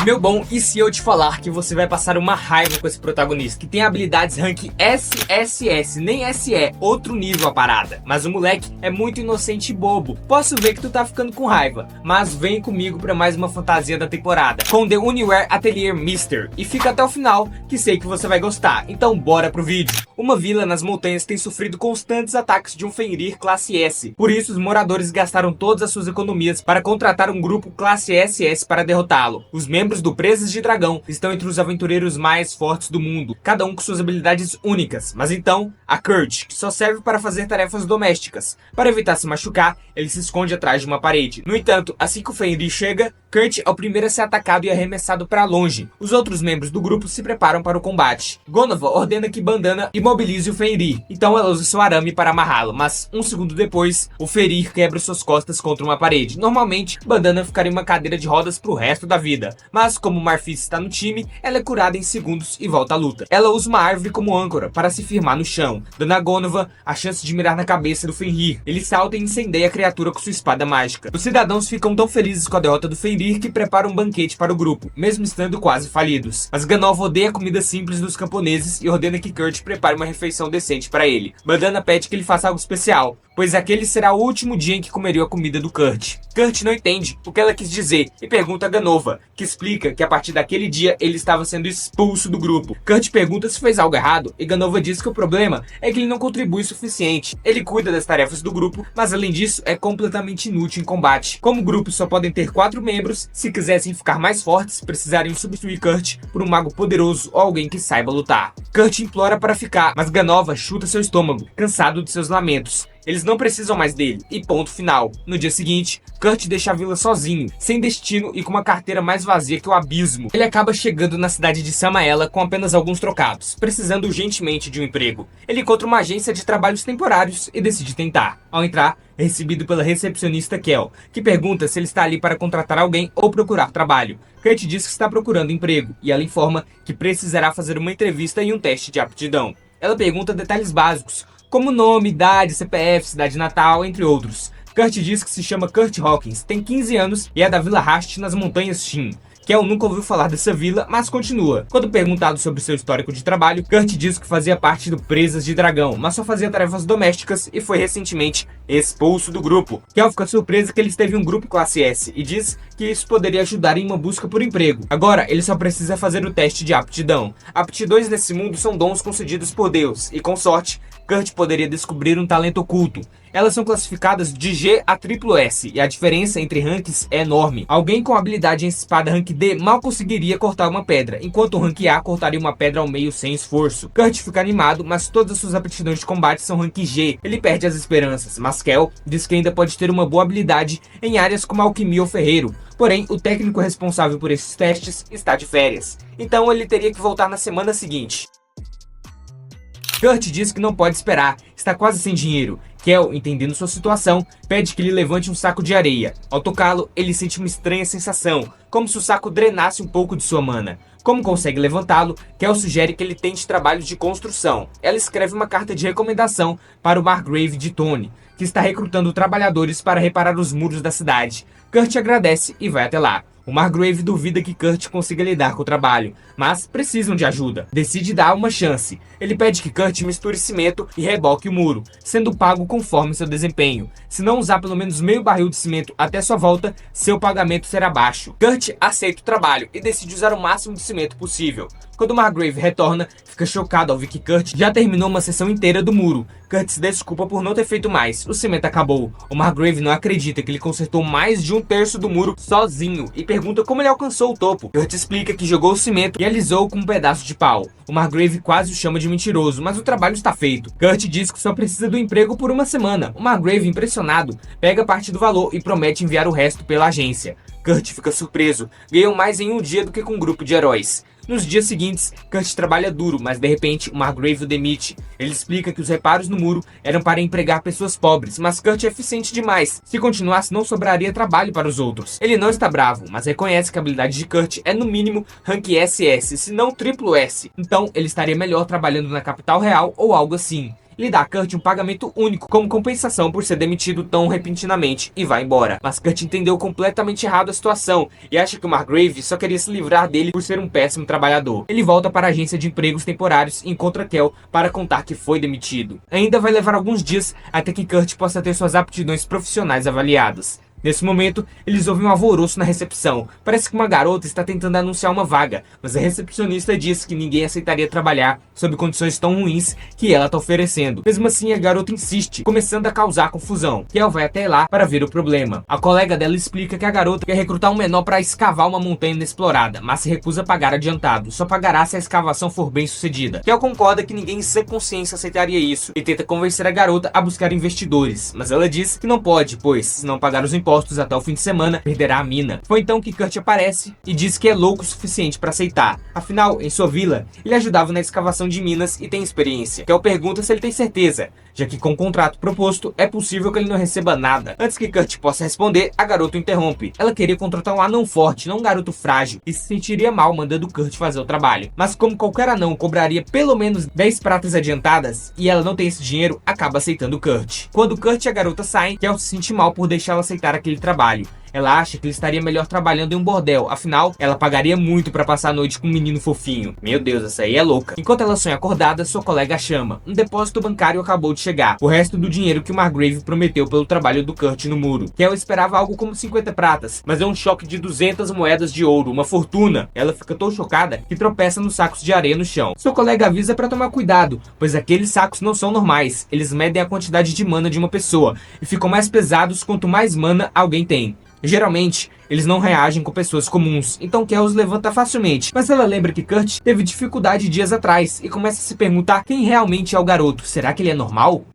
Meu bom, e se eu te falar que você vai passar uma raiva com esse protagonista, que tem habilidades rank SSS, nem SE, outro nível a parada. Mas o moleque é muito inocente e bobo. Posso ver que tu tá ficando com raiva, mas vem comigo pra mais uma fantasia da temporada, com The Uniware Atelier Mister, e fica até o final, que sei que você vai gostar. Então bora pro vídeo. Uma vila nas montanhas tem sofrido constantes ataques de um Fenrir classe S, por isso os moradores gastaram todas as suas economias para contratar um grupo classe SS para derrotá-lo. Os membros do Presas de Dragão estão entre os aventureiros mais fortes do mundo, cada um com suas habilidades únicas, mas então, a Kurt, que só serve para fazer tarefas domésticas. Para evitar se machucar, ele se esconde atrás de uma parede. No entanto, assim que o Fenrir chega, Kurt é o primeiro a ser atacado e arremessado para longe. Os outros membros do grupo se preparam para o combate. Gonova ordena que Bandana imobilize o Fenrir, então ela usa seu arame para amarrá-lo, mas um segundo depois, o Fenrir quebra suas costas contra uma parede. Normalmente, Bandana ficaria em uma cadeira de rodas pro resto da vida, mas como Marfis está no time, ela é curada em segundos e volta à luta. Ela usa uma árvore como âncora para se firmar no chão, dando a Gonova a chance de mirar na cabeça do Fenrir. Ele salta e incendeia a criatura com sua espada mágica. Os cidadãos ficam tão felizes com a derrota do Fenrir que preparam um banquete para o grupo, mesmo estando quase falidos. Mas Gonova odeia a comida simples dos camponeses e ordena que Kurt prepare uma refeição decente para ele. Bandana pede que ele faça algo especial, pois aquele será o último dia em que comeria a comida do Kurt. Kurt não entende o que ela quis dizer e pergunta a Gonova, que explica que a partir daquele dia ele estava sendo expulso do grupo. Kurt pergunta se fez algo errado e Gonova diz que o problema é que ele não contribui o suficiente. Ele cuida das tarefas do grupo, mas além disso é completamente inútil em combate. Como o grupo só podem ter 4 membros, se quisessem ficar mais fortes, precisariam substituir Kurt por um mago poderoso ou alguém que saiba lutar. Kurt implora para ficar, mas Gonova chuta seu estômago, cansado de seus lamentos. Eles não precisam mais dele, e ponto final. No dia seguinte, Kurt deixa a vila sozinho, sem destino e com uma carteira mais vazia que o abismo. Ele acaba chegando na cidade de Samaela com apenas alguns trocados, precisando urgentemente de um emprego. Ele encontra uma agência de trabalhos temporários e decide tentar. Ao entrar, é recebido pela recepcionista Kel, que pergunta se ele está ali para contratar alguém ou procurar trabalho. Kurt diz que está procurando emprego, e ela informa que precisará fazer uma entrevista e um teste de aptidão. Ela pergunta detalhes básicos, como nome, idade, CPF, cidade natal, entre outros. Kurt diz que se chama Kurt Hawkins, tem 15 anos e é da Vila Rast nas Montanhas Shin. Kel nunca ouviu falar dessa vila, mas continua. Quando perguntado sobre seu histórico de trabalho, Kurt diz que fazia parte do Presas de Dragão, mas só fazia tarefas domésticas e foi recentemente expulso do grupo. Kel fica surpresa que ele esteve em um grupo classe S e diz que isso poderia ajudar em uma busca por emprego. Agora, ele só precisa fazer o teste de aptidão. Aptidões nesse mundo são dons concedidos por Deus e, com sorte, Kurt poderia descobrir um talento oculto. Elas são classificadas de G a SSS e a diferença entre ranks é enorme. Alguém com habilidade em espada rank D mal conseguiria cortar uma pedra, enquanto o rank A cortaria uma pedra ao meio sem esforço. Kurt fica animado, mas todas as suas aptidões de combate são rank G. Ele perde as esperanças, mas Kel diz que ainda pode ter uma boa habilidade em áreas como alquimia ou ferreiro. Porém, o técnico responsável por esses testes está de férias, então ele teria que voltar na semana seguinte. Kurt diz que não pode esperar, está quase sem dinheiro. Kel, entendendo sua situação, pede que ele levante um saco de areia. Ao tocá-lo, ele sente uma estranha sensação, como se o saco drenasse um pouco de sua mana. Como consegue levantá-lo, Kel sugere que ele tente trabalhos de construção. Ela escreve uma carta de recomendação para o Margrave de Tone, que está recrutando trabalhadores para reparar os muros da cidade. Kurt agradece e vai até lá. O Margrave duvida que Kurt consiga lidar com o trabalho, mas precisam de ajuda. Decide dar uma chance. Ele pede que Kurt misture cimento e reboque o muro, sendo pago conforme seu desempenho. Se não usar pelo menos meio barril de cimento até sua volta, seu pagamento será baixo. Kurt aceita o trabalho e decide usar o máximo de cimento possível. Quando Margrave retorna, fica chocado ao ver que Kurt já terminou uma seção inteira do muro. Kurt se desculpa por não ter feito mais. O cimento acabou. O Margrave não acredita que ele consertou mais de 1/3 do muro sozinho e pergunta como ele alcançou o topo. Kurt explica que jogou o cimento e alisou com um pedaço de pau. O Margrave quase o chama de mentiroso, mas o trabalho está feito. Kurt diz que só precisa do emprego por uma semana. O Margrave, impressionado, pega parte do valor e promete enviar o resto pela agência. Kurt fica surpreso. Ganham mais em um dia do que com um grupo de heróis. Nos dias seguintes, Kurt trabalha duro, mas de repente o Margrave o demite. Ele explica que os reparos no muro eram para empregar pessoas pobres, mas Kurt é eficiente demais. Se continuasse, não sobraria trabalho para os outros. Ele não está bravo, mas reconhece que a habilidade de Kurt é no mínimo rank SS, se não SSS. Então ele estaria melhor trabalhando na capital real ou algo assim. Ele dá a Kurt um pagamento único como compensação por ser demitido tão repentinamente e vai embora. Mas Kurt entendeu completamente errado a situação e acha que o Margrave só queria se livrar dele por ser um péssimo trabalhador. Ele volta para a agência de empregos temporários e encontra Kel para contar que foi demitido. Ainda vai levar alguns dias até que Kurt possa ter suas aptidões profissionais avaliadas. Nesse momento, eles ouvem um alvoroço na recepção. Parece que uma garota está tentando anunciar uma vaga, mas a recepcionista diz que ninguém aceitaria trabalhar sob condições tão ruins que ela está oferecendo. Mesmo assim, a garota insiste, começando a causar confusão. Kel vai até lá para ver o problema. A colega dela explica que a garota quer recrutar um menor para escavar uma montanha inexplorada, mas se recusa a pagar adiantado. Só pagará se a escavação for bem sucedida. Kel concorda que ninguém em sã consciência aceitaria isso e tenta convencer a garota a buscar investidores, mas ela diz que não pode, pois, se não pagar os impostos até o fim de semana, perderá a mina. Foi então que Kurt aparece e diz que é louco o suficiente para aceitar. Afinal, em sua vila, ele ajudava na escavação de minas e tem experiência. Kel pergunta se ele tem certeza, já que com o contrato proposto, é possível que ele não receba nada. Antes que Kurt possa responder, a garota o interrompe. Ela queria contratar um anão forte, não um garoto frágil, e se sentiria mal mandando Kurt fazer o trabalho. Mas como qualquer anão cobraria pelo menos 10 pratas adiantadas, e ela não tem esse dinheiro, acaba aceitando Kurt. Quando Kurt e a garota saem, Kel se sente mal por deixá-la aceitar aquele trabalho. Ela acha que ele estaria melhor trabalhando em um bordel, afinal, ela pagaria muito pra passar a noite com um menino fofinho. Meu Deus, essa aí é louca. Enquanto ela sonha acordada, sua colega a chama. Um depósito bancário acabou de chegar, o resto do dinheiro que o Margrave prometeu pelo trabalho do Kurt no muro. Kel esperava algo como 50 pratas, mas é um choque de 200 moedas de ouro, uma fortuna. Ela fica tão chocada que tropeça nos sacos de areia no chão. Sua colega avisa pra tomar cuidado, pois aqueles sacos não são normais. Eles medem a quantidade de mana de uma pessoa e ficam mais pesados quanto mais mana alguém tem. Geralmente, eles não reagem com pessoas comuns, então Kel os levanta facilmente. Mas ela lembra que Kurt teve dificuldade dias atrás e começa a se perguntar quem realmente é o garoto. Será que ele é normal?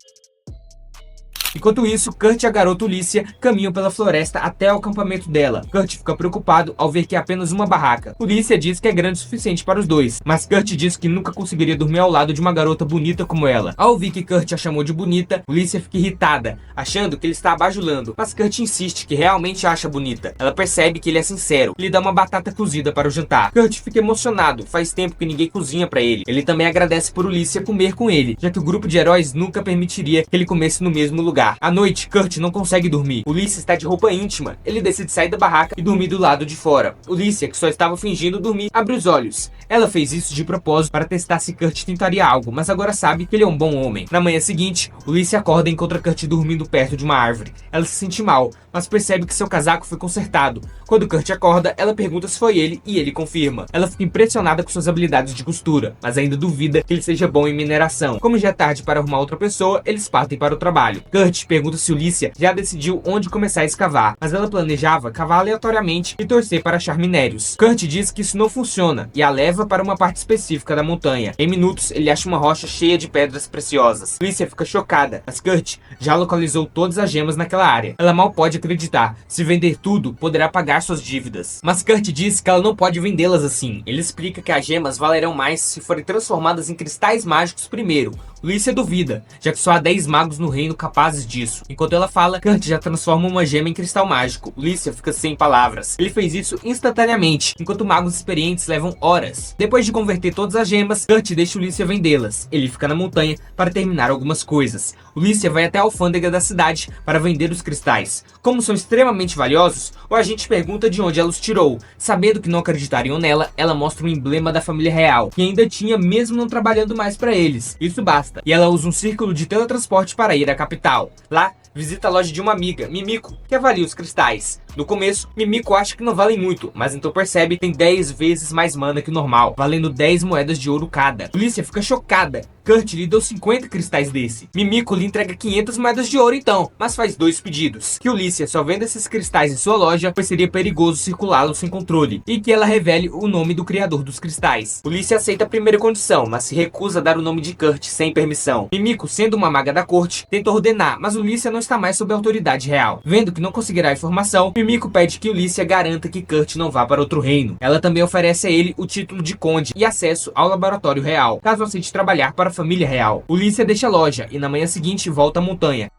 Enquanto isso, Kurt e a garota Ulícia caminham pela floresta até o acampamento dela. Kurt fica preocupado ao ver que é apenas uma barraca. Ulícia diz que é grande o suficiente para os dois, mas Kurt diz que nunca conseguiria dormir ao lado de uma garota bonita como ela. Ao ouvir que Kurt a chamou de bonita, Ulícia fica irritada, achando que ele está a bajulando, mas Kurt insiste que realmente a acha bonita. Ela percebe que ele é sincero e lhe dá uma batata cozida para o jantar. Kurt fica emocionado, faz tempo que ninguém cozinha para ele. Ele também agradece por Ulícia comer com ele, já que o grupo de heróis nunca permitiria que ele comesse no mesmo lugar. À noite, Kurt não consegue dormir. Ulícia está de roupa íntima. Ele decide sair da barraca e dormir do lado de fora. Ulícia, que só estava fingindo dormir, abre os olhos. Ela fez isso de propósito para testar se Kurt tentaria algo, mas agora sabe que ele é um bom homem. Na manhã seguinte, Ulícia acorda e encontra Kurt dormindo perto de uma árvore. Ela se sente mal, mas percebe que seu casaco foi consertado. Quando Kurt acorda, ela pergunta se foi ele e ele confirma. Ela fica impressionada com suas habilidades de costura, mas ainda duvida que ele seja bom em mineração. Como já é tarde para arrumar outra pessoa, eles partem para o trabalho. Kurt pergunta se Ulícia já decidiu onde começar a escavar, mas ela planejava cavar aleatoriamente e torcer para achar minérios. Kurt diz que isso não funciona e a leva para uma parte específica da montanha. Em minutos, ele acha uma rocha cheia de pedras preciosas. Ulícia fica chocada, mas Kurt já localizou todas as gemas naquela área. Ela mal pode acreditar. Se vender tudo, poderá pagar suas dívidas. Mas Kurt diz que ela não pode vendê-las assim. Ele explica que as gemas valerão mais se forem transformadas em cristais mágicos primeiro. Ulícia duvida, já que só há 10 magos no reino capazes disso. Enquanto ela fala, Kurt já transforma uma gema em cristal mágico. Ulícia fica sem palavras. Ele fez isso instantaneamente, enquanto magos experientes levam horas. Depois de converter todas as gemas, Kurt deixa Ulícia vendê-las. Ele fica na montanha para terminar algumas coisas. Ulícia vai até a alfândega da cidade para vender os cristais. Como são extremamente valiosos, o agente pergunta de onde ela os tirou. Sabendo que não acreditariam nela, ela mostra um emblema da família real, que ainda tinha mesmo não trabalhando mais para eles. Isso basta. E ela usa um círculo de teletransporte para ir à capital. Lá, visita a loja de uma amiga, Mimiko, que avalia os cristais. No começo, Mimiko acha que não valem muito, mas então percebe que tem 10 vezes mais mana que o normal, valendo 10 moedas de ouro cada. Ulícia fica chocada. Kurt lhe deu 50 cristais desse. Mimiko lhe entrega 500 moedas de ouro então, mas faz 2 pedidos. Que Ulícia só venda esses cristais em sua loja, pois seria perigoso circulá-los sem controle, e que ela revele o nome do criador dos cristais. Ulícia aceita a primeira condição, mas se recusa a dar o nome de Kurt sem permissão. Mimiko, sendo uma maga da corte, tenta ordenar, mas Ulícia não está mais sob a autoridade real. Vendo que não conseguirá a informação, Mimiko pede que Ulícia garanta que Kurt não vá para outro reino. Ela também oferece a ele o título de conde e acesso ao laboratório real, caso aceite trabalhar para a família real. Ulícia deixa a loja e na manhã seguinte volta à montanha.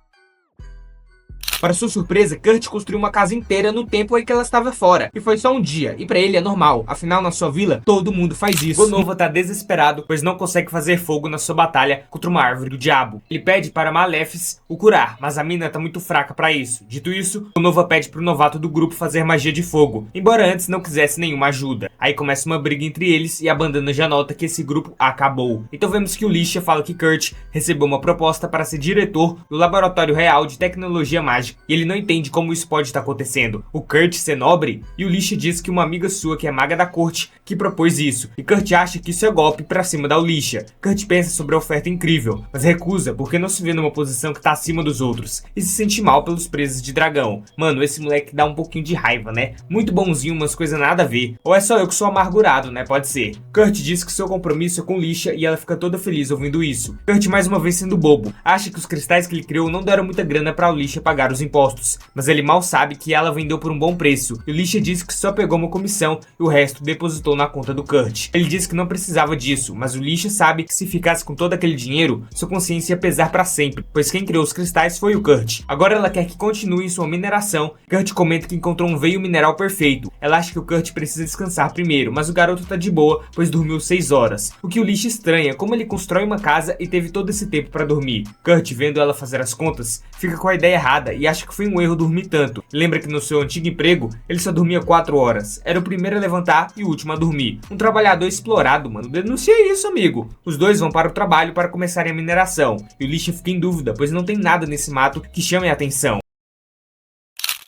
Para sua surpresa, Kurt construiu uma casa inteira no tempo em que ela estava fora. E foi só um dia, e para ele é normal, afinal na sua vila todo mundo faz isso. Gonova tá desesperado, pois não consegue fazer fogo na sua batalha contra uma árvore do diabo. Ele pede para Maleficent o curar, mas a mina tá muito fraca para isso. Dito isso, Gonova pede pro novato do grupo fazer magia de fogo, embora antes não quisesse nenhuma ajuda. Aí começa uma briga entre eles e a bandana já nota que esse grupo acabou. Então vemos que o Lisha fala que Kurt recebeu uma proposta para ser diretor do Laboratório Real de Tecnologia Mágica e ele não entende como isso pode estar acontecendo. O Kurt ser nobre? E o Lisha diz que uma amiga sua que é maga da corte que propôs isso. E Kurt acha que isso é golpe pra cima da Lisha. Kurt pensa sobre a oferta incrível, mas recusa porque não se vê numa posição que tá acima dos outros e se sente mal pelos presos de dragão. Mano, esse moleque dá um pouquinho de raiva, né? Muito bonzinho, umas coisas nada a ver. Ou é só eu que sou amargurado, né? Pode ser. Kurt diz que seu compromisso é com Lisha e ela fica toda feliz ouvindo isso. Kurt mais uma vez sendo bobo. Acha que os cristais que ele criou não deram muita grana pra Lisha pagar os impostos, mas ele mal sabe que ela vendeu por um bom preço. E Lisha diz que só pegou uma comissão e o resto depositou na conta do Kurt. Ele diz que não precisava disso, mas o Lisha sabe que se ficasse com todo aquele dinheiro, sua consciência ia pesar pra sempre, pois quem criou os cristais foi o Kurt. Agora ela quer que continue sua mineração. Kurt comenta que encontrou um veio mineral perfeito. Ela acha que o Kurt precisa descansar primeiro, mas o garoto tá de boa, pois dormiu 6 horas. O que o Lisha estranha, como ele constrói uma casa e teve todo esse tempo pra dormir. Kurt, vendo ela fazer as contas, fica com a ideia errada e acha que foi um erro dormir tanto. Lembra que no seu antigo emprego, ele só dormia 4 horas. Era o primeiro a levantar e o último a dormir. Um trabalhador explorado, mano. Denuncia isso, amigo. Os dois vão para o trabalho para começarem a mineração. E o Lisha fica em dúvida, pois não tem nada nesse mato que chame a atenção.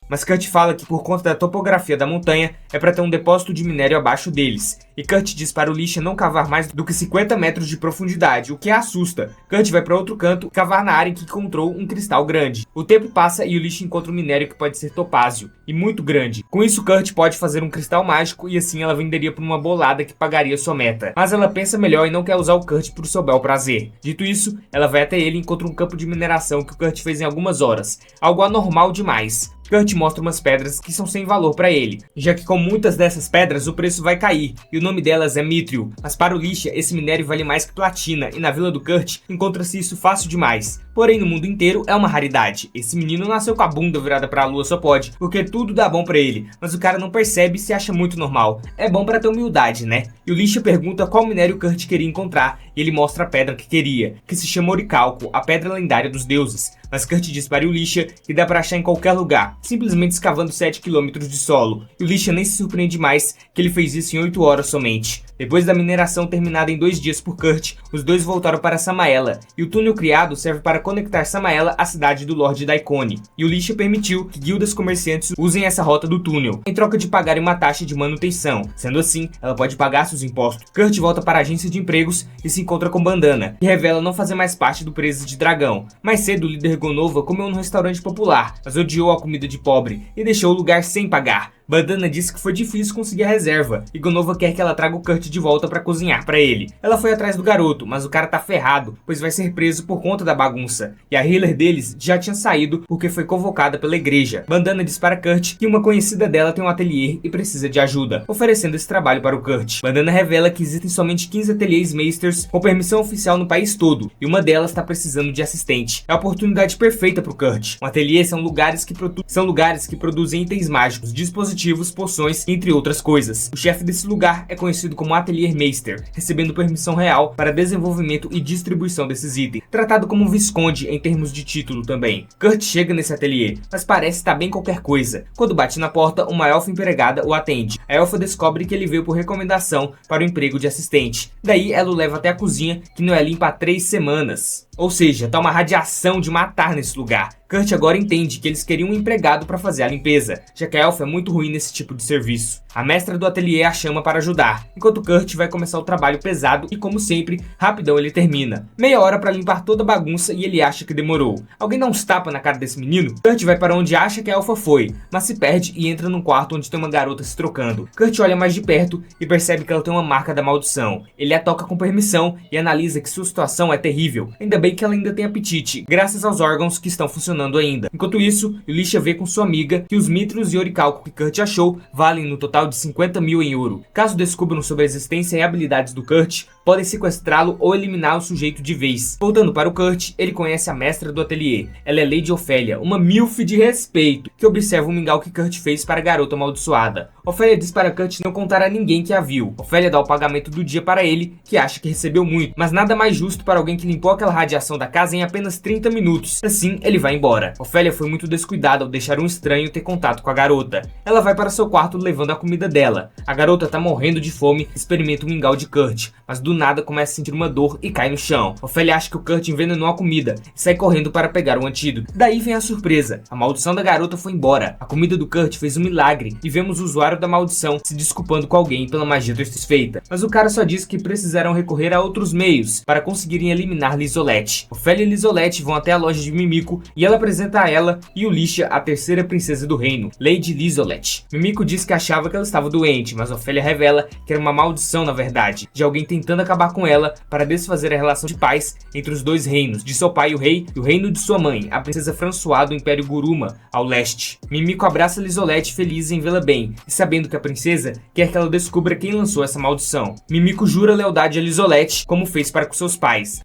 Mas Kurt fala que por conta da topografia da montanha é para ter um depósito de minério abaixo deles. E Kurt diz para o Lisha não cavar mais do que 50 metros de profundidade, o que a assusta. Kurt vai para outro canto cavar na área em que encontrou um cristal grande. O tempo passa e o Lisha encontra um minério que pode ser topázio, e muito grande. Com isso Kurt pode fazer um cristal mágico e assim ela venderia por uma bolada que pagaria sua meta. Mas ela pensa melhor e não quer usar o Kurt por seu bel prazer. Dito isso, ela vai até ele e encontra um campo de mineração que o Kurt fez em algumas horas. Algo anormal demais. Kurt mostra umas pedras que são sem valor para ele, já que com muitas dessas pedras o preço vai cair, e o nome delas é Mithril. Mas para o Lisha, esse minério vale mais que platina, e na vila do Kurt encontra-se isso fácil demais. Porém, no mundo inteiro é uma raridade. Esse menino nasceu com a bunda virada para a lua, só pode, porque tudo dá bom para ele, mas o cara não percebe e se acha muito normal. É bom para ter humildade, né? E o Lisha pergunta qual minério Kurt queria encontrar, e ele mostra a pedra que queria, que se chama Orichalco, a pedra lendária dos deuses. Mas Kurt diz para o Lisha que dá para achar em qualquer lugar, simplesmente escavando 7 km de solo. E o Lisha nem se surpreende mais que ele fez isso em 8 horas somente. Depois da mineração terminada em 2 dias por Kurt, os dois voltaram para Samaela, e o túnel criado serve para conectar Samaela à cidade do Lorde Daikoni. E o Lisha permitiu que guildas comerciantes usem essa rota do túnel, em troca de pagarem uma taxa de manutenção. Sendo assim, ela pode pagar seus impostos. Kurt volta para a agência de empregos e se encontra com Bandana, que revela não fazer mais parte do Presas de Dragão. Mais cedo, o líder Gonova comeu num restaurante popular, mas odiou a comida de pobre e deixou o lugar sem pagar. Bandana disse que foi difícil conseguir a reserva, e Gonova quer que ela traga o Kurt de volta para cozinhar para ele. Ela foi atrás do garoto, mas o cara tá ferrado, pois vai ser preso por conta da bagunça. E a healer deles já tinha saído porque foi convocada pela igreja. Bandana diz para Kurt que uma conhecida dela tem um ateliê e precisa de ajuda, oferecendo esse trabalho para o Kurt. Bandana revela que existem somente 15 ateliês Meisters com permissão oficial no país todo, e uma delas está precisando de assistente. É a oportunidade perfeita para o Kurt. Um ateliê são lugares que produzem itens mágicos, dispositivos, poções, entre outras coisas. O chefe desse lugar é conhecido como Atelier Meister, recebendo permissão real para desenvolvimento e distribuição desses itens, tratado como um visconde em termos de título também. Kurt chega nesse ateliê, mas parece estar bem qualquer coisa. Quando bate na porta, uma elfa empregada o atende. A elfa descobre que ele veio por recomendação para o emprego de assistente. Daí ela o leva até a cozinha, que não é limpa há 3 semanas. Ou seja, tá uma radiação de matar nesse lugar. Kurt agora entende que eles queriam um empregado para fazer a limpeza, já que a elfa é muito ruim nesse tipo de serviço. A mestra do ateliê a chama para ajudar, enquanto Kurt vai começar o trabalho pesado e, como sempre, rapidão ele termina. Meia hora para limpar toda a bagunça e ele acha que demorou. Alguém dá uns tapas na cara desse menino? Kurt vai para onde acha que a elfa foi, mas se perde e entra num quarto onde tem uma garota se trocando. Kurt olha mais de perto e percebe que ela tem uma marca da maldição. Ele a toca com permissão e analisa que sua situação é terrível. Ainda bem que ela ainda tem apetite, graças aos órgãos que estão funcionando funcionando ainda. Enquanto isso, Elisha vê com sua amiga que os mitros e oricalco que Kurt achou valem no total de 50 mil em ouro. Caso descubram sobre a existência e habilidades do Kurt, podem sequestrá-lo ou eliminar o sujeito de vez. Voltando para o Kurt, ele conhece a mestra do ateliê. Ela é Lady Ofélia, uma milf de respeito, que observa o mingau que Kurt fez para a garota amaldiçoada. Ofélia diz para Kurt não contar a ninguém que a viu. Ofélia dá o pagamento do dia para ele, que acha que recebeu muito, mas nada mais justo para alguém que limpou aquela radiação da casa em apenas 30 minutos. Assim, ele vai embora. Ofélia foi muito descuidada ao deixar um estranho ter contato com a garota. Ela vai para seu quarto levando a comida dela. A garota tá morrendo de fome e experimenta o mingau de Kurt, mas do nada começa a sentir uma dor e cai no chão. Ofélia acha que o Kurt envenenou a comida e sai correndo para pegar o antídoto. Daí vem a surpresa. A maldição da garota foi embora. A comida do Kurt fez um milagre e vemos o usuário da maldição se desculpando com alguém pela magia desfeita. Mas o cara só diz que precisarão recorrer a outros meios para conseguirem eliminar Lisolette. Ofélia e Lisolette vão até a loja de Mimico e ela apresenta a ela e Elisha a terceira princesa do reino, Lady Lisolette. Mimico diz que achava que ela estava doente, mas Ofélia revela que era uma maldição na verdade, de alguém tentando acabar com ela para desfazer a relação de paz entre os dois reinos, de seu pai o rei e o reino de sua mãe, a princesa François do Império Guruma, ao leste. Mimico abraça Lisolette feliz em vê-la bem, e sabendo que a princesa quer que ela descubra quem lançou essa maldição. Mimico jura lealdade a Lisolette, como fez para com seus pais.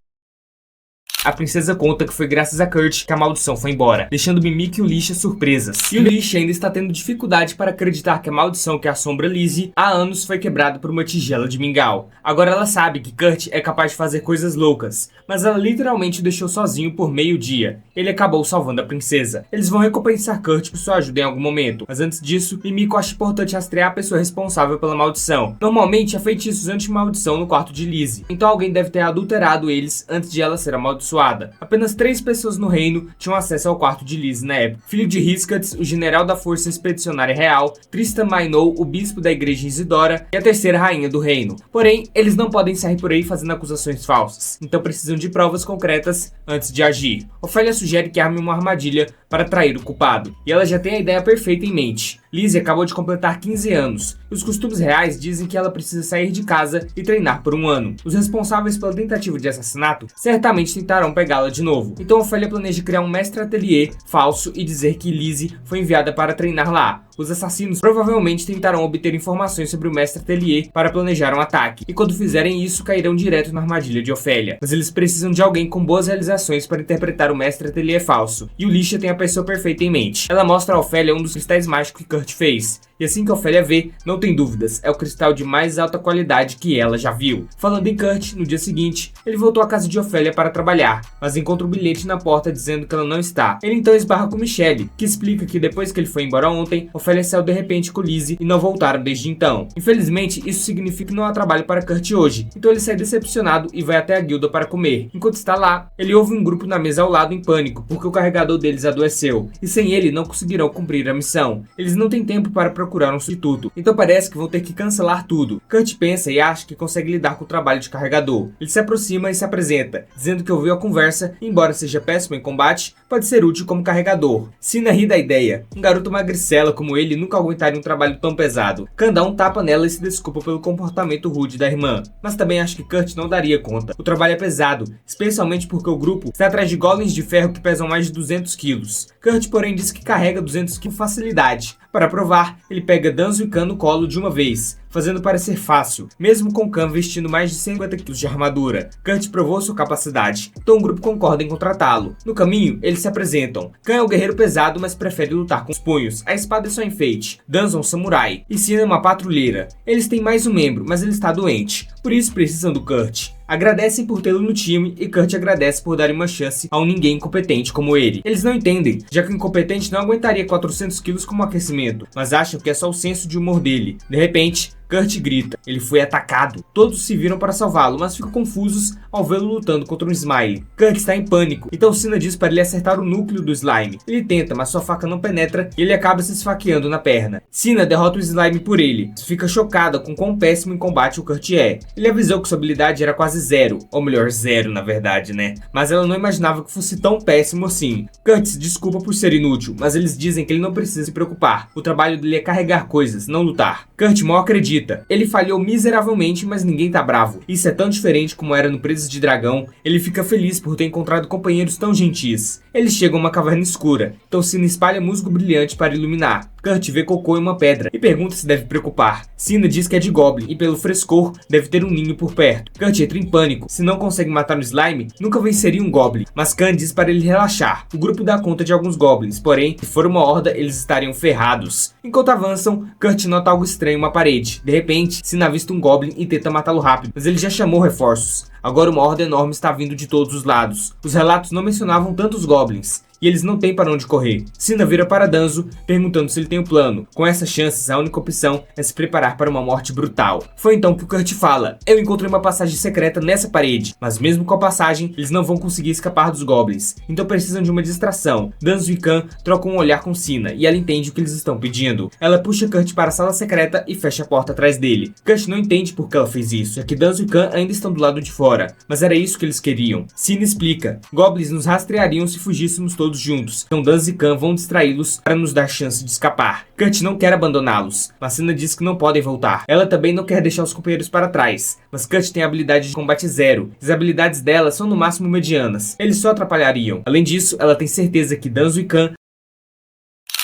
A princesa conta que foi graças a Kurt que a maldição foi embora, deixando Mimico e Elisha surpresas. E Elisha ainda está tendo dificuldade para acreditar que a maldição que assombra Lizzie há anos foi quebrada por uma tigela de mingau. Agora ela sabe que Kurt é capaz de fazer coisas loucas, mas ela literalmente o deixou sozinho por meio dia. Ele acabou salvando a princesa. Eles vão recompensar Kurt por sua ajuda em algum momento, mas antes disso, Mimico acha importante rastrear a pessoa responsável pela maldição. Normalmente há feitiços anti-maldição no quarto de Lizzie, então alguém deve ter adulterado eles antes de ela ser amaldiçoada. Apenas 3 pessoas no reino tinham acesso ao quarto de Lizzie na época. Filho de Hiscats, o general da Força Expedicionária Real, Tristan Mainou, o bispo da igreja Isidora e a terceira rainha do reino. Porém, eles não podem sair por aí fazendo acusações falsas, então precisam de provas concretas antes de agir. Ofélia sugere que arme uma armadilha para atrair o culpado, e ela já tem a ideia perfeita em mente. Lizzie acabou de completar 15 anos, e os costumes reais dizem que ela precisa sair de casa e treinar por 1 ano. Os responsáveis pela tentativa de assassinato certamente tentarão pegá-la de novo, então Ofélia planeja criar um mestre ateliê falso e dizer que Lizzie foi enviada para treinar lá. Os assassinos provavelmente tentarão obter informações sobre o mestre ateliê para planejar um ataque, e quando fizerem isso cairão direto na armadilha de Ofélia. Mas eles precisam de alguém com boas realizações para interpretar o mestre ateliê falso, e Elisha tem a pessoa perfeita em mente. Ela mostra a Ofélia um dos cristais mágicos que Kurt fez, e assim que Ofélia vê, não tem dúvidas, é o cristal de mais alta qualidade que ela já viu. Falando em Kurt, no dia seguinte, ele voltou à casa de Ofélia para trabalhar, mas encontra um bilhete na porta dizendo que ela não está. Ele então esbarra com Michelle, que explica que depois que ele foi embora ontem, Ofélia saiu de repente com Lizzie e não voltaram desde então. Infelizmente, isso significa que não há trabalho para Kurt hoje, então ele sai decepcionado e vai até a guilda para comer. Enquanto está lá, ele ouve um grupo na mesa ao lado em pânico, porque o carregador deles adoeceu, e sem ele não conseguirão cumprir a missão. Eles não têm tempo para procurar um substituto, então parece que vão ter que cancelar tudo. Kurt pensa e acha que consegue lidar com o trabalho de carregador. Ele se aproxima e se apresenta, dizendo que ouviu a conversa e, embora seja péssimo em combate, pode ser útil como carregador. Sina ri da ideia. Um garoto magricela como ele nunca aguentaria um trabalho tão pesado. Khan dá um tapa nela e se desculpa pelo comportamento rude da irmã, mas também acha que Kurt não daria conta. O trabalho é pesado, especialmente porque o grupo está atrás de golems de ferro que pesam mais de 200 quilos. Kurt, porém, diz que carrega 200 quilos com facilidade. Para provar, ele pega Danzo e Khan no colo de uma vez, fazendo parecer fácil, mesmo com Khan vestindo mais de 150 kg de armadura. Kurt provou sua capacidade, então o grupo concorda em contratá-lo. No caminho, eles se apresentam. Khan é um guerreiro pesado, mas prefere lutar com os punhos. A espada é só enfeite. Danzo é um samurai. E Sina é uma patrulheira. Eles têm mais um membro, mas ele está doente, por isso precisam do Kurt. Agradecem por tê-lo no time e Kurt agradece por dar uma chance a um ninguém incompetente como ele. Eles não entendem, já que o incompetente não aguentaria 400 quilos como aquecimento, mas acham que é só o senso de humor dele. De repente, Kurt grita. Ele foi atacado. Todos se viram para salvá-lo, mas ficam confusos ao vê-lo lutando contra um Smile. Kurt está em pânico, então Sina diz para ele acertar o núcleo do slime. Ele tenta, mas sua faca não penetra e ele acaba se esfaqueando na perna. Sina derrota o slime por ele. Fica chocada com quão péssimo em combate o Kurt é. Ele avisou que sua habilidade era quase zero, ou melhor, zero na verdade, né? Mas ela não imaginava que fosse tão péssimo assim. Kurt se desculpa por ser inútil, mas eles dizem que ele não precisa se preocupar. O trabalho dele é carregar coisas, não lutar. Kurt mal acredita acredita. Ele falhou miseravelmente, mas ninguém tá bravo. Isso é tão diferente como era no Presas de Dragão. Ele fica feliz por ter encontrado companheiros tão gentis. Eles chegam a uma caverna escura, então Cina espalha musgo brilhante para iluminar. Kurt vê cocô em uma pedra e pergunta se deve preocupar. Cina diz que é de Goblin e pelo frescor deve ter um ninho por perto. Kurt entra em pânico. Se não consegue matar o slime, nunca venceria um Goblin. Mas Khan diz para ele relaxar. O grupo dá conta de alguns Goblins, porém, se for uma horda, eles estariam ferrados. Enquanto avançam, Kurt nota algo estranho em uma parede. De repente, Cina avista um Goblin e tenta matá-lo rápido, mas ele já chamou reforços. Agora uma horda enorme está vindo de todos os lados. Os relatos não mencionavam tantos Goblins. E eles não têm para onde correr. Cina vira para Danzo, perguntando se ele tem um plano. Com essas chances, a única opção é se preparar para uma morte brutal. Foi então que o Kurt fala: eu encontrei uma passagem secreta nessa parede, mas mesmo com a passagem, eles não vão conseguir escapar dos Goblins. Então precisam de uma distração. Danzo e Khan trocam um olhar com Cina, e ela entende o que eles estão pedindo. Ela puxa Kurt para a sala secreta e fecha a porta atrás dele. Kurt não entende por que ela fez isso, é que Danzo e Khan ainda estão do lado de fora. Mas era isso que eles queriam. Cina explica: Goblins nos rastreariam se fugíssemos todos juntos, então Danzo e Khan vão distraí-los para nos dar chance de escapar. Kurt não quer abandoná-los, mas Cina diz que não podem voltar. Ela também não quer deixar os companheiros para trás, mas Kurt tem a habilidade de combate zero. As habilidades dela são no máximo medianas. Eles só atrapalhariam. Além disso, ela tem certeza que Danzo e Khan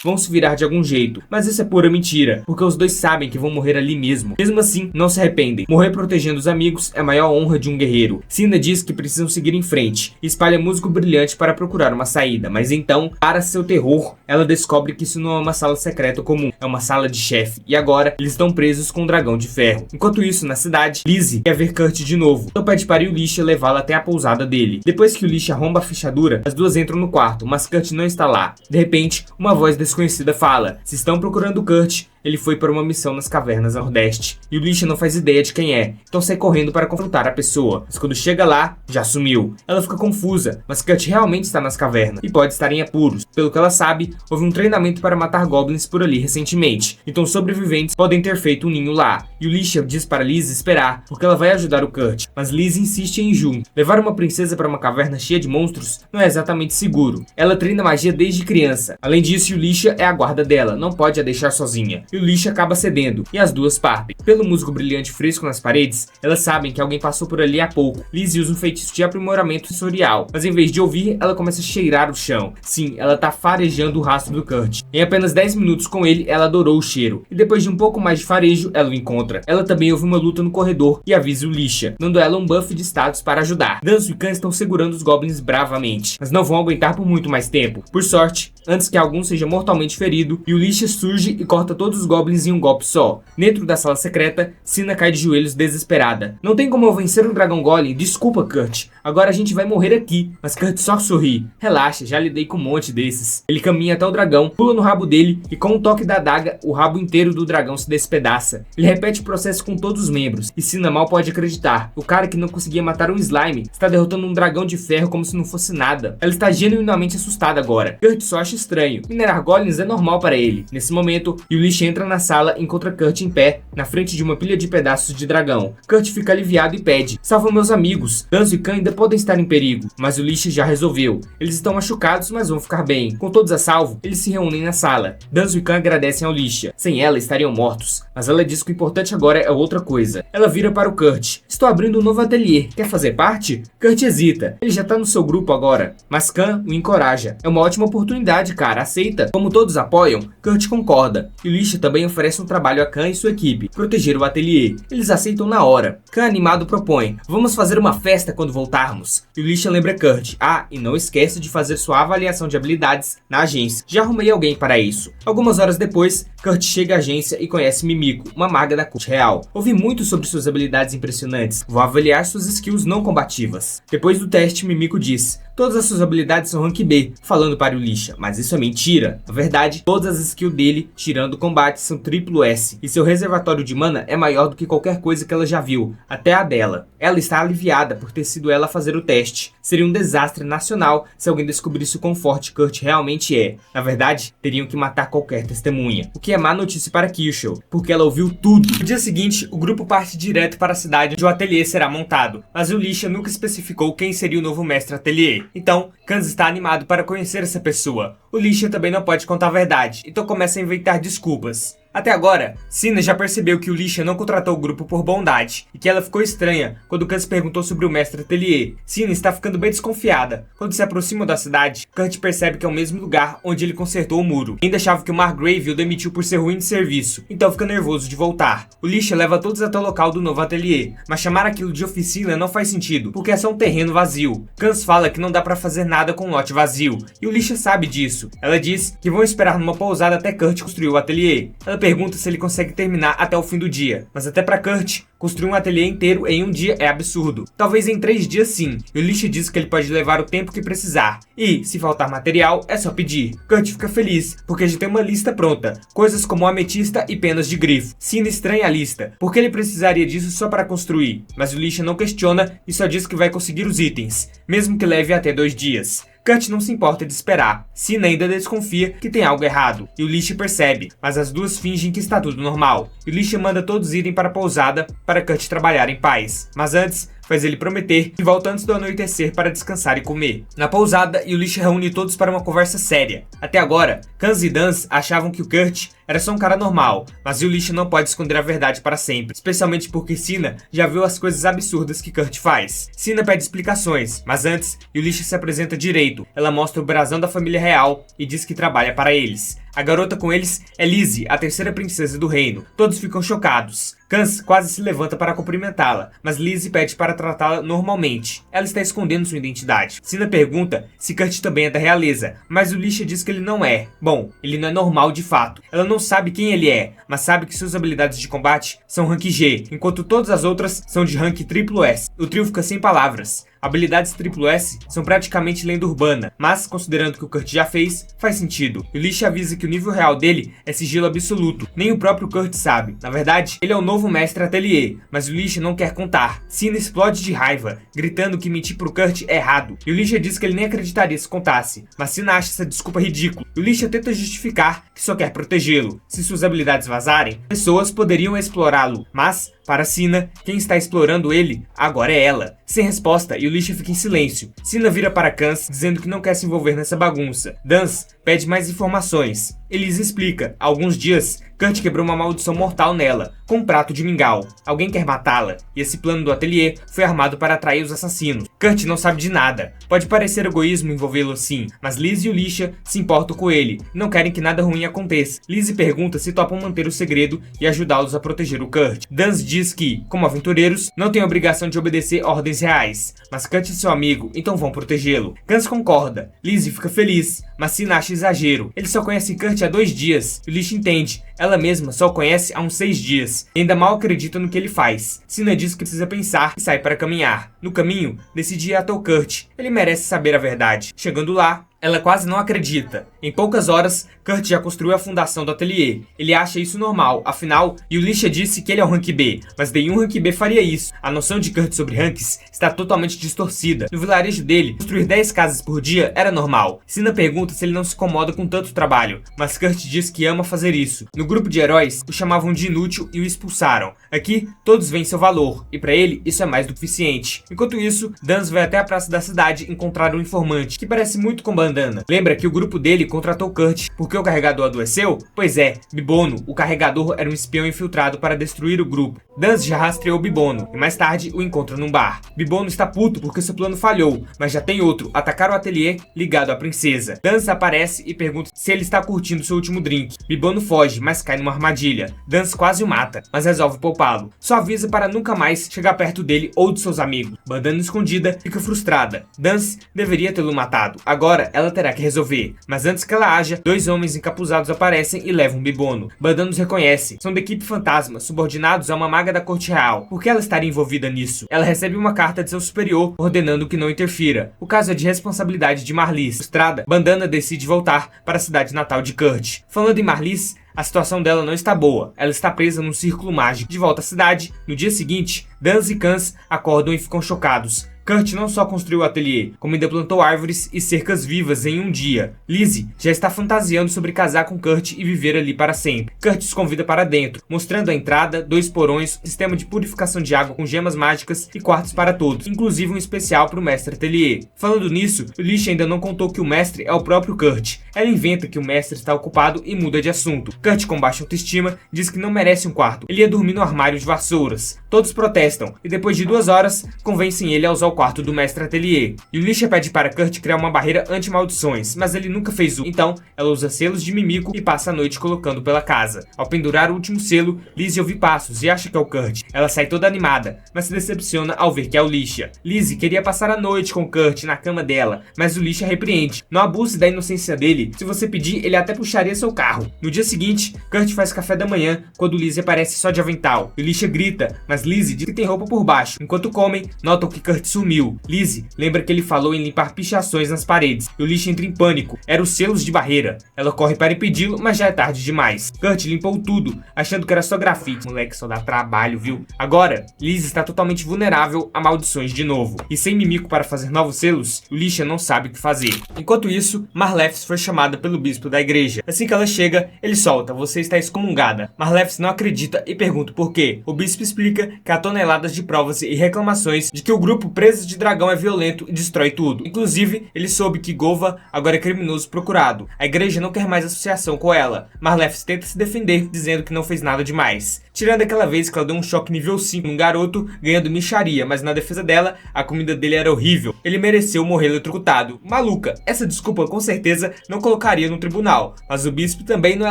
vão se virar de algum jeito, mas isso é pura mentira, porque os dois sabem que vão morrer ali mesmo. Mesmo assim, não se arrependem. Morrer protegendo os amigos é a maior honra de um guerreiro. Cina diz que precisam seguir em frente e espalha musgo brilhante para procurar uma saída, mas então, para seu terror, ela descobre que isso não é uma sala secreta comum, é uma sala de chefe, e agora eles estão presos com um dragão de ferro. Enquanto isso, na cidade, Lizzie quer ver Kurt de novo, então pede para o Lisha levá-la até a pousada dele. Depois que o Lisha arromba a fechadura, as duas entram no quarto, mas Kurt não está lá. De repente, uma voz desconhecida fala: se estão procurando Kurt, ele foi para uma missão nas cavernas nordeste. E o Lisha não faz ideia de quem é, então sai correndo para confrontar a pessoa. Mas quando chega lá, já sumiu. Ela fica confusa, mas Kurt realmente está nas cavernas e pode estar em apuros. Pelo que ela sabe, houve um treinamento para matar goblins por ali recentemente, então sobreviventes podem ter feito um ninho lá. E o Lisha diz para Liz esperar, porque ela vai ajudar o Kurt. Mas Liz insiste em Jun. Levar uma princesa para uma caverna cheia de monstros não é exatamente seguro. Ela treina magia desde criança. Além disso, o Lisha é a guarda dela, não pode a deixar sozinha. E o Lisha acaba cedendo, e as duas partem. Pelo musgo brilhante fresco nas paredes, elas sabem que alguém passou por ali há pouco. Liz usa um feitiço de aprimoramento sensorial, mas em vez de ouvir, ela começa a cheirar o chão. Sim, ela tá farejando o rastro do Kurt. Em apenas 10 minutos com ele, ela adorou o cheiro, e depois de um pouco mais de farejo, ela o encontra. Ela também ouve uma luta no corredor e avisa o Lisha, dando a ela um buff de status para ajudar. Danzo e Khan estão segurando os goblins bravamente, mas não vão aguentar por muito mais tempo. Por sorte, antes que algum seja mortalmente ferido, e o Lisha surge e corta todos os goblins em um golpe só. Dentro da sala secreta, Cina cai de joelhos desesperada. Não tem como eu vencer um dragão golem? Desculpa, Kurt. Agora a gente vai morrer aqui. Mas Kurt só sorri. Relaxa, já lidei com um monte desses. Ele caminha até o dragão, pula no rabo dele e com um toque da adaga, o rabo inteiro do dragão se despedaça. Ele repete o processo com todos os membros. E Cina mal pode acreditar. O cara que não conseguia matar um slime está derrotando um dragão de ferro como se não fosse nada. Ela está genuinamente assustada agora. Kurt só acha estranho. Minerar golems é normal para ele. Nesse momento, Yulish entra na sala e encontra Kurt em pé, na frente de uma pilha de pedaços de dragão. Kurt fica aliviado e pede: salva meus amigos. Danzo e Khan ainda podem estar em perigo, mas o Lisha já resolveu. Eles estão machucados, mas vão ficar bem. Com todos a salvo, eles se reúnem na sala. Danzo e Khan agradecem ao Lisha. Sem ela, estariam mortos. Mas ela diz que o importante agora é outra coisa. Ela vira para o Kurt: estou abrindo um novo ateliê. Quer fazer parte? Kurt hesita. Ele já tá no seu grupo agora. Mas Khan o encoraja. É uma ótima oportunidade, cara. Aceita. Como todos apoiam, Kurt concorda. E o Lisha também oferece um trabalho a Khan e sua equipe: proteger o ateliê. Eles aceitam na hora. Khan animado propõe: vamos fazer uma festa quando voltarmos. E o Lisha lembra Kurt: ah, e não esquece de fazer sua avaliação de habilidades na agência. Já arrumei alguém para isso. Algumas horas depois, Kurt chega à agência e conhece Mimiko, uma maga da corte real. Ouvi muito sobre suas habilidades impressionantes. Vou avaliar suas skills não combativas. Depois do teste, Mimiko diz: todas as suas habilidades são rank B, falando para o Lisha, mas isso é mentira. Na verdade, todas as skills dele, tirando o combate, são triplo S, e seu reservatório de mana é maior do que qualquer coisa que ela já viu, até a dela. Ela está aliviada por ter sido ela a fazer o teste. Seria um desastre nacional se alguém descobrisse o quão forte Kurt realmente é. Na verdade, teriam que matar qualquer testemunha, o que é má notícia para Kyushu, porque ela ouviu tudo. No dia seguinte, o grupo parte direto para a cidade onde o ateliê será montado, mas o Lisha nunca especificou quem seria o novo mestre ateliê. Então, Khan está animado para conhecer essa pessoa. O Lisha também não pode contar a verdade, então começa a inventar desculpas. Até agora, Sina já percebeu que o Lisha não contratou o grupo por bondade, e que ela ficou estranha quando Kans perguntou sobre o mestre Atelier. Sina está ficando bem desconfiada. Quando se aproximam da cidade, Kurt percebe que é o mesmo lugar onde ele consertou o muro. Ainda achava que o Margrave o demitiu por ser ruim de serviço, então fica nervoso de voltar. O Lisha leva todos até o local do novo ateliê, mas chamar aquilo de oficina não faz sentido, porque é só um terreno vazio. Kans fala que não dá pra fazer nada com um lote vazio, e o Lisha sabe disso. Ela diz que vão esperar numa pousada até Kurt construir o ateliê. Ela pergunta se ele consegue terminar até o fim do dia, mas até pra Kurt, construir um ateliê inteiro em um dia é absurdo. Talvez em 3 dias sim, e o Lisha diz que ele pode levar o tempo que precisar. E, se faltar material, é só pedir. Kurt fica feliz, porque já tem uma lista pronta. Coisas como ametista e penas de grifo. Sina estranha a lista, porque ele precisaria disso só para construir. Mas o Lisha não questiona e só diz que vai conseguir os itens, mesmo que leve até 2 dias. Kurt não se importa de esperar. Sina ainda desconfia que tem algo errado, e o Lisha percebe, mas as duas fingem que está tudo normal. E o Lisha manda todos irem para a pousada para Kurt trabalhar em paz. Mas antes, faz ele prometer que volta antes do anoitecer para descansar e comer. Na pousada, o Lisha reúne todos para uma conversa séria. Até agora, Kans e Dans achavam que o Kurt era só um cara normal, mas o Lisha não pode esconder a verdade para sempre, especialmente porque Sina já viu as coisas absurdas que Kurt faz. Sina pede explicações, mas antes, o Lisha se apresenta direito. Ela mostra o brasão da família real e diz que trabalha para eles. A garota com eles é Lizzie, a terceira princesa do reino. Todos ficam chocados. Kans quase se levanta para cumprimentá-la, mas Lizzie pede para tratá-la normalmente. Ela está escondendo sua identidade. Sina pergunta se Kurt também é da realeza, mas o Lisha diz que ele não é. Bom, ele não é normal de fato. Ela não sabe quem ele é, mas sabe que suas habilidades de combate são rank G, enquanto todas as outras são de rank SS. O trio fica sem palavras. Habilidades SS são praticamente lenda urbana, mas, considerando que o Kurt já fez, faz sentido. E o Lisha avisa que o nível real dele é sigilo absoluto. Nem o próprio Kurt sabe. Na verdade, ele é o novo mestre Atelier, mas o Lisha não quer contar. Sina explode de raiva, gritando que mentir pro Kurt é errado. E o Lisha diz que ele nem acreditaria se contasse, mas Sina acha essa desculpa ridícula. E o Lisha tenta justificar que só quer protegê-lo. Se suas habilidades vazarem, pessoas poderiam explorá-lo, mas, para Sina, quem está explorando ele agora é ela. Sem resposta, e o Lisha fica em silêncio. Sina vira para Kans, dizendo que não quer se envolver nessa bagunça. Dans pede mais informações. Elise explica. Há alguns dias, Kurt quebrou uma maldição mortal nela, com um prato de mingau. Alguém quer matá-la, e esse plano do ateliê foi armado para atrair os assassinos. Kurt não sabe de nada. Pode parecer egoísmo envolvê-lo sim, mas Liz e o Lisha se importam com ele, não querem que nada ruim aconteça. Liz pergunta se topam manter o segredo e ajudá-los a proteger o Kurt. Dans diz que, como aventureiros, não têm obrigação de obedecer ordens reais, mas Kurt é seu amigo, então vão protegê-lo. Kans concorda. Liz fica feliz, mas Sina acha exagero. Ele só conhece Kurt há 2 dias, e o Lisha entende. Ela mesma só o conhece há uns 6 dias, e ainda mal acredita no que ele faz. Sina diz que precisa pensar e sai para caminhar. No caminho, decide ir até o Kurt. Ele merece saber a verdade. Chegando lá, ela quase não acredita. Em poucas horas, Kurt já construiu a fundação do ateliê. Ele acha isso normal, afinal, e o Lisha disse que ele é o rank B, mas nenhum rank B faria isso. A noção de Kurt sobre ranks está totalmente distorcida. No vilarejo dele, construir 10 casas por dia era normal. Sina pergunta se ele não se incomoda com tanto trabalho, mas Kurt diz que ama fazer isso. No grupo de heróis, o chamavam de inútil e o expulsaram. Aqui, todos veem seu valor, e para ele, isso é mais do que suficiente. Enquanto isso, Dans vai até a praça da cidade encontrar um informante, que parece muito com Bandana. Lembra que o grupo dele contratou Kurt porque o carregador adoeceu? Pois é, Bibono, o carregador, era um espião infiltrado para destruir o grupo. Dans já rastreou Bibono, e mais tarde o encontra num bar. Bibono está puto porque seu plano falhou, mas já tem outro, atacar o ateliê ligado à princesa. Dans aparece e pergunta se ele está curtindo seu último drink. Bibono foge, mas cai numa armadilha. Dans quase o mata, mas resolve poupá-lo. Só avisa para nunca mais chegar perto dele ou de seus amigos. Bandana escondida fica frustrada. Dans deveria tê-lo matado. Agora ela terá que resolver. Mas antes que ela haja, 2 homens encapuzados aparecem e levam Bibono. Bandana os reconhece. São da equipe fantasma, subordinados a uma maga da corte real. Por que ela estaria envolvida nisso? Ela recebe uma carta de seu superior ordenando que não interfira. O caso é de responsabilidade de Marlies. Frustrada, Bandana decide voltar para a cidade natal de Kurt. Falando em Marlies, a situação dela não está boa. Ela está presa num círculo mágico. De volta à cidade, no dia seguinte, Dans e Kans acordam e ficam chocados. Kurt não só construiu o ateliê, como ainda plantou árvores e cercas vivas em um dia. Lizzie já está fantasiando sobre casar com Kurt e viver ali para sempre. Kurt os convida para dentro, mostrando a entrada, 2 porões, sistema de purificação de água com gemas mágicas e quartos para todos, inclusive um especial para o mestre ateliê. Falando nisso, Alicia ainda não contou que o mestre é o próprio Kurt. Ela inventa que o mestre está ocupado e muda de assunto. Kurt, com baixa autoestima, diz que não merece um quarto. Ele ia dormir no armário de vassouras. Todos protestam e depois de 2 horas, convencem ele a usar o quarto do mestre ateliê. E Alicia pede para Kurt criar uma barreira anti-maldições, mas ele nunca fez então ela usa selos de mimico e passa a noite colocando pela casa. Ao pendurar o último selo, Lizzie ouve passos e acha que é o Kurt. Ela sai toda animada, mas se decepciona ao ver que é o Alicia. Lizzie queria passar a noite com Kurt na cama dela, mas o Alicia repreende. Não abuse da inocência dele, se você pedir, ele até puxaria seu carro. No dia seguinte, Kurt faz café da manhã, quando Lizzie aparece só de avental. Alicia grita, mas Lizzie diz que tem roupa por baixo. Enquanto comem, notam que Kurt sumiu. Lizzie lembra que ele falou em limpar pichações nas paredes. E Alicia entra em pânico. Eram os selos de barreira. Ela corre para impedi-lo, mas já é tarde demais. Kurt limpou tudo, achando que era só grafite. Moleque, só dá trabalho, viu? Agora, Lizzie está totalmente vulnerável a maldições de novo. E sem mimico para fazer novos selos, Alicia não sabe o que fazer. Enquanto isso, Marlefs foi chamada pelo bispo da igreja. Assim que ela chega, ele solta: você está excomungada. Marlefs não acredita e pergunta por quê. O bispo explica que há toneladas de provas e reclamações de que o grupo Presas de Dragão é violento e destrói tudo. Inclusive, ele soube que Gova agora é criminoso procurado. A igreja não quer mais associação com ela. Marlefs tenta se defender, dizendo que não fez nada demais. Tirando aquela vez que ela deu um choque nível 5 num garoto, ganhando mixaria, mas na defesa dela, a comida dele era horrível. Ele mereceu morrer eletrocutado. Maluca, essa desculpa com certeza não colocaria no tribunal, mas o bispo também não é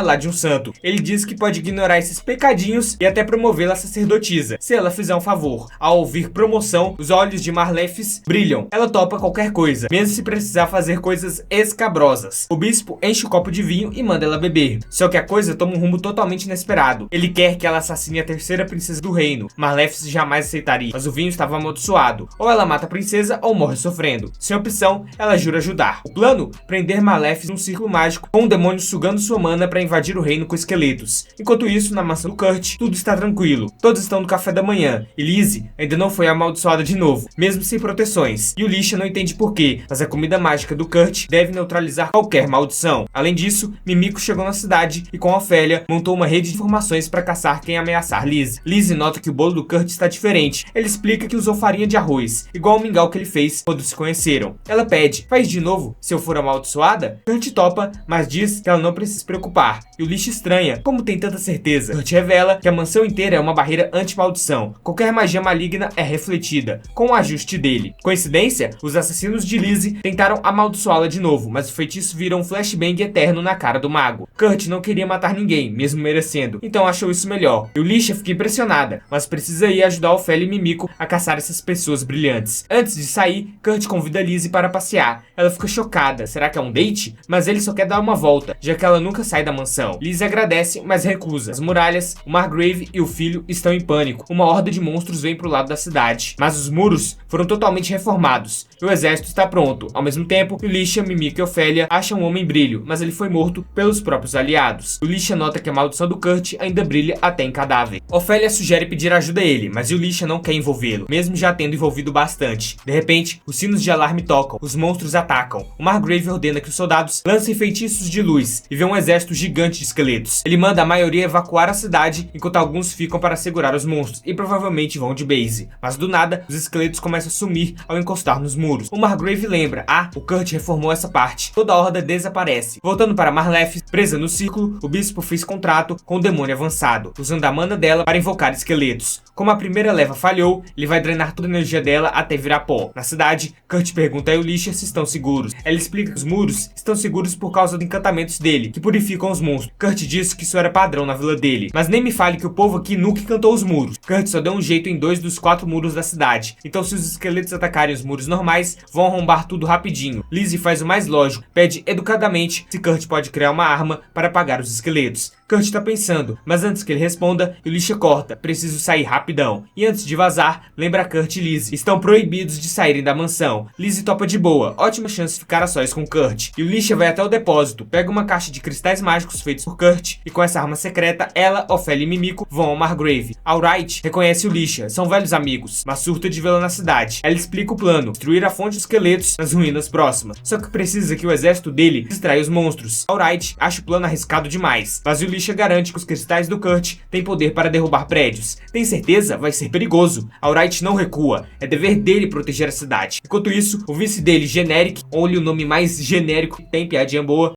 lá de um santo. Ele diz que pode ignorar esses pecadinhos e até promovê-la a sacerdotisa, se ela fizer um favor. Ao ouvir promoção, os olhos de Marlefs brilham. Ela topa qualquer coisa, mesmo se precisar fazer coisas escabrosas. O bispo enche o copo de vinho e manda ela beber. Só que a coisa toma um rumo totalmente inesperado. Ele quer que ela assassine a terceira princesa do reino. Marlefs jamais aceitaria, mas o vinho estava amaldiçoado. Ou ela mata a princesa ou morre sofrendo. Sem opção, ela jura ajudar. O plano? Prender Marlefs num círculo mágico com um demônio sugando sua mana para invadir o reino com esqueletos. Enquanto isso, na mansão do Kurt, tudo está tranquilo. Todos estão no café da manhã e Lizzie ainda não foi amaldiçoada de novo, mesmo sem proteções. E o Alicia não entende porquê, mas a comida mágica do Kurt deve neutralizar qualquer maldição. Além disso, Mimico chegou na cidade e com Ofélia montou uma rede de informações para caçar quem ameaçar Lizzie. Lizzie nota que o bolo do Kurt está diferente. Ele explica que usou farinha de arroz, igual o mingau que ele fez quando se conheceram. Ela pede: faz de novo se eu for amaldiçoada? Kurt topa, mas diz que ela não precisa se preocupar. E o Alicia estranha, como tem tanta certeza. Kurt revela que a mansão inteira é uma barreira anti-maldição. Qualquer magia maligna é refletida, com o ajuste dele. Coincidência? Os assassinos de Lizzie tentaram amaldiçoá-la de novo, mas o feitiço vira um flashbang eterno na cara do mago. Kurt não queria matar ninguém, mesmo merecendo, então achou isso melhor. E o Alicia fica impressionada, mas precisa ir ajudar Ofélia e Mimico a caçar essas pessoas brilhantes. Antes de sair, Kurt convida Lizzie para passear. Ela fica chocada, será que é um date? Mas ele só quer dar uma volta, já que ela nunca sai da mansão. Lizzie agradece, mas recusa. As muralhas, o Margrave e o filho estão em pânico. Uma horda de monstros vem pro lado da cidade, mas os muros foram totalmente reformados e o exército está pronto. Ao mesmo tempo, Alicia, Mimico e Ofélia acham um homem brilho, mas ele foi morto pelos próprios aliados. Alicia nota que a maldição do Kurt ainda brilha até em cadáver. Ofélia sugere pedir ajuda a ele, mas Alicia não quer envolvê-lo, mesmo já tendo envolvido bastante. De repente, os sinos de alarme tocam, os monstros atacam. O Margrave ordena que os soldados lancem feitiços de luz e vê um exército gigante de esqueletos. Ele manda a maioria evacuar a cidade, enquanto alguns ficam para segurar os monstros e provavelmente vão de base. Mas do nada, os esqueletos começam a sumir ao encostar nos muros. O Margrave lembra: o Kurt reformou essa parte. Toda a horda desaparece. Voltando para Marlefs, presa no círculo, o bispo fez contrato com o demônio avançado, usando a mana dela para invocar esqueletos. Como a primeira leva falhou, ele vai drenar toda a energia dela até virar pó. Na cidade, Kurt pergunta a Alicia se estão seguros. Ela explica que os muros estão seguros por causa de encantamentos dele, que purificam os monstros. Kurt diz que isso era padrão na vila dele. Mas nem me fale que o povo aqui nunca encantou os muros. Kurt só deu um jeito em 2 dos 4 muros da cidade. Então se os esqueletos atacarem os muros normais, vão arrombar tudo rapidinho. Lizzie faz o mais lógico, pede educadamente se Kurt pode criar uma arma para apagar os esqueletos. Kurt tá pensando, mas antes que ele responda, Yulisha corta. Preciso sair rapidão. E antes de vazar, lembra Kurt e Lizzie. Estão proibidos de saírem da mansão. Lizzie topa de boa. Ótima chance de ficar a sós com Kurt. Yulisha vai até o depósito, pega uma caixa de cristais mágicos feitos por Kurt e com essa arma secreta, ela, Ofélia e Mimico vão ao Margrave. Alright reconhece Yulisha. São velhos amigos, mas surta de vê-la na cidade. Ela explica o plano, destruir a fonte dos esqueletos nas ruínas próximas. Só que precisa que o exército dele distraia os monstros. Alright acha o plano arriscado demais, mas Yulisha garante que os cristais do Kurt têm poder para derrubar prédios. Tem certeza? Vai ser perigoso. Alright não recua, é dever dele proteger a cidade. Enquanto isso, o vice dele, Generic, olha o nome mais genérico que tem, piadinha boa,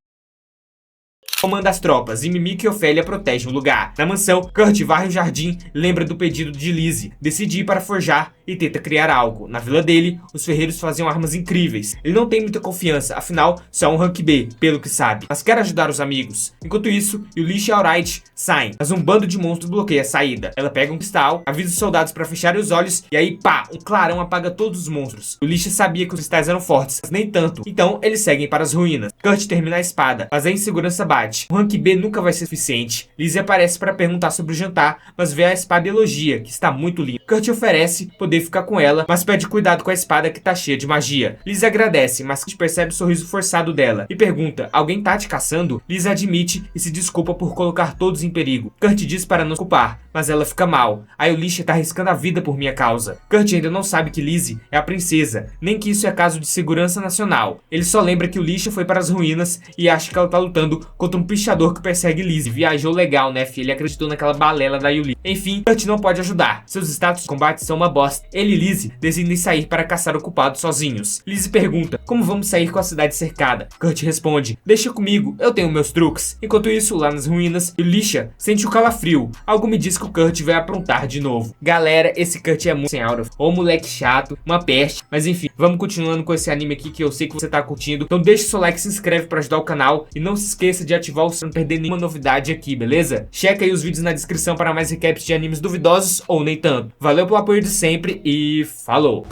comanda as tropas e Mimico e Ofélia protegem o lugar. Na mansão, Kurt varre o jardim, lembra do pedido de Lizzie, decide ir para forjar e tenta criar algo. Na vila dele, os ferreiros faziam armas incríveis. Ele não tem muita confiança, afinal, só é um rank B, pelo que sabe, mas quer ajudar os amigos. Enquanto isso, Yulisha e Alright saem, mas um bando de monstros bloqueia a saída. Ela pega um cristal, avisa os soldados para fecharem os olhos e aí, pá, um clarão apaga todos os monstros. Yulisha sabia que os cristais eram fortes, mas nem tanto, então eles seguem para as ruínas. Kurt termina a espada, mas a insegurança bate. O rank B nunca vai ser suficiente. Lizzie aparece para perguntar sobre o jantar, mas vê a espada e elogia, que está muito linda. Kurt oferece poder ficar com ela, mas pede cuidado com a espada que tá cheia de magia. Lizzie agradece, mas Kurt percebe o sorriso forçado dela e pergunta: alguém tá te caçando? Lizzie admite e se desculpa por colocar todos em perigo. Kurt diz para não se culpar, mas ela fica mal. A Yulisha tá arriscando a vida por minha causa. Kurt ainda não sabe que Lizzie é a princesa, nem que isso é caso de segurança nacional. Ele só lembra que Yulisha foi para as ruínas e acha que ela tá lutando contra um pichador que persegue Lizzie. Viajou legal, né, filho? Ele acreditou naquela balela da Yulisha. Enfim, Kurt não pode ajudar. Seus status de combate são uma bosta. Ele e Lizzie decidem sair para caçar o culpado sozinhos. Lizzie pergunta: como vamos sair com a cidade cercada? Kurt responde: deixa comigo, eu tenho meus truques. Enquanto isso, lá nas ruínas, Yulisha sente o calafrio. Algo me diz que o Kurt vai aprontar de novo. Galera, esse Kurt é muito sem aura. Ô moleque chato, uma peste. Mas enfim, vamos continuando com esse anime aqui que eu sei que você tá curtindo. Então deixa o seu like, se inscreve para ajudar o canal e não se esqueça de ativar o sininho pra não perder nenhuma novidade aqui, beleza? Checa aí os vídeos na descrição para mais recaps de animes duvidosos ou nem tanto. Valeu pelo apoio de sempre e falou!